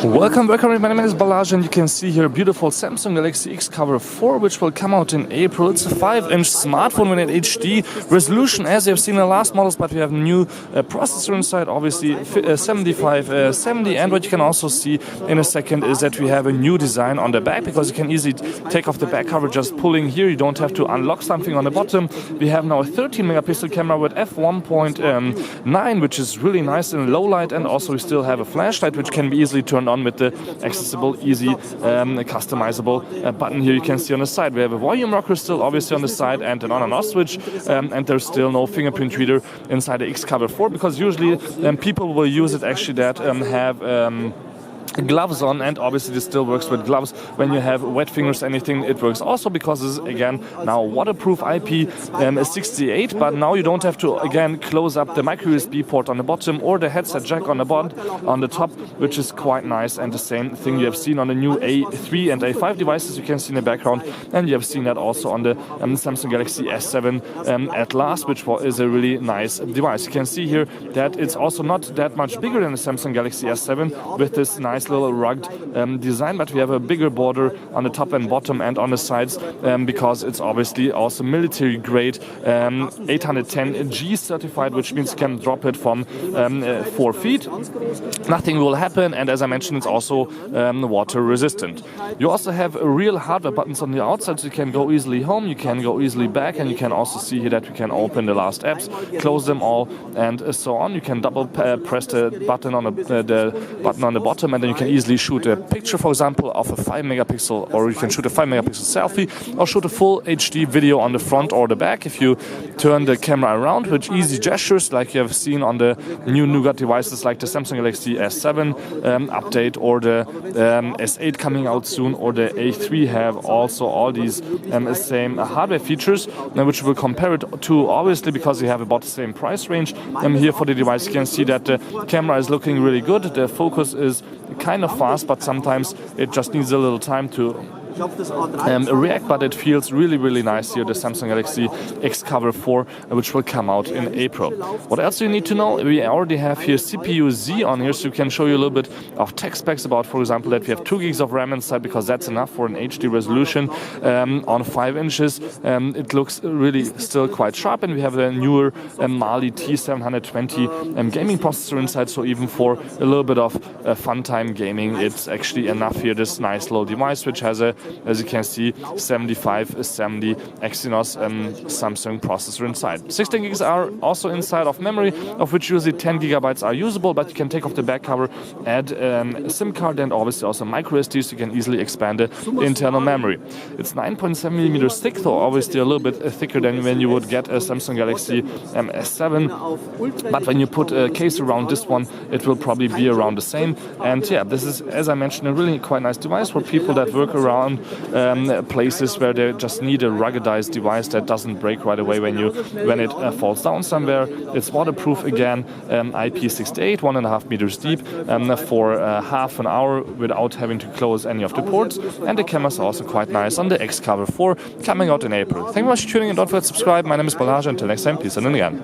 Welcome, my name is Balaj, and you can see here a beautiful Samsung Galaxy Xcover 4, which will come out in April. It's a 5-inch smartphone with an HD resolution, as you have seen in the last models, but we have a new processor inside, obviously 7570, and what you can also see in a second is that we have a new design on the back, because you can easily take off the back cover just pulling here. You don't have to unlock something on the bottom. We have now a 13 megapixel camera with f1.9, which is really nice in low light, and also we still have a flashlight, which can be easily turned on with the accessible, easy, customizable button here you can see on the side. We have a volume rocker still obviously on the side, and an on and off switch, and there's still no fingerprint reader inside the Xcover 4, because usually people will use it actually that have gloves on, and obviously this still works with gloves. When you have wet fingers, anything, it works also, because it's again now waterproof IP68, but now you don't have to again close up the micro USB port on the bottom or the headset jack on the top, which is quite nice. And the same thing you have seen on the new A3 and A5 devices you can see in the background, and you have seen that also on the Samsung Galaxy S7 at last, which is a really nice device. You can see here that it's also not that much bigger than the Samsung Galaxy S7 with this nice little rugged design, but we have a bigger border on the top and bottom and on the sides, because it's obviously also military grade 810G certified, which means you can drop it from 4 feet. Nothing will happen, and as I mentioned, it's also water resistant. You also have real hardware buttons on the outside, so you can go easily home, you can go easily back, and you can also see here that we can open the last apps, close them all, and so on. You can double press the button on the bottom, and then you can easily shoot a picture, for example, of a 5 megapixel, or you can shoot a 5 megapixel selfie, or shoot a full HD video on the front or the back if you turn the camera around with easy gestures, like you have seen on the new nougat devices like the Samsung Galaxy S7 update, or the S8 coming out soon, or the A3 have also all these same hardware features, which we'll compare it to, obviously, because you have about the same price range. Here for the device you can see that the camera is looking really good. The focus is kind of fast, but sometimes it just needs a little time to react, but it feels really nice here, the Samsung Galaxy Xcover 4, which will come out in April. What else do you need to know? We already have here CPU Z on here, so we can show you a little bit of tech specs about, for example, that we have 2 gigs of RAM inside, because that's enough for an HD resolution on 5 inches. It looks really still quite sharp, and we have a newer Mali T720 gaming processor inside, so even for a little bit of fun time gaming, it's actually enough here, this nice little device, which has a, as you can see, 7570 Exynos Samsung processor inside. 16 gigs are also inside of memory, of which usually 10 gigabytes are usable, but you can take off the back cover, add a SIM card, and obviously also micro SD, so you can easily expand the internal memory. It's 9.7 millimeters thick, though obviously a little bit thicker than when you would get a Samsung Galaxy S7, but when you put a case around this one, it will probably be around the same. And yeah, this is, as I mentioned, a really quite nice device for people that work around places where they just need a ruggedized device that doesn't break right away when it falls down somewhere. It's waterproof again, IP68, 1.5 meters deep, for half an hour without having to close any of the ports. And the camera's also quite nice on the Xcover 4, coming out in April. Thank you very much for tuning in. Don't forget to subscribe. My name is Balaj. Until next time, peace and again.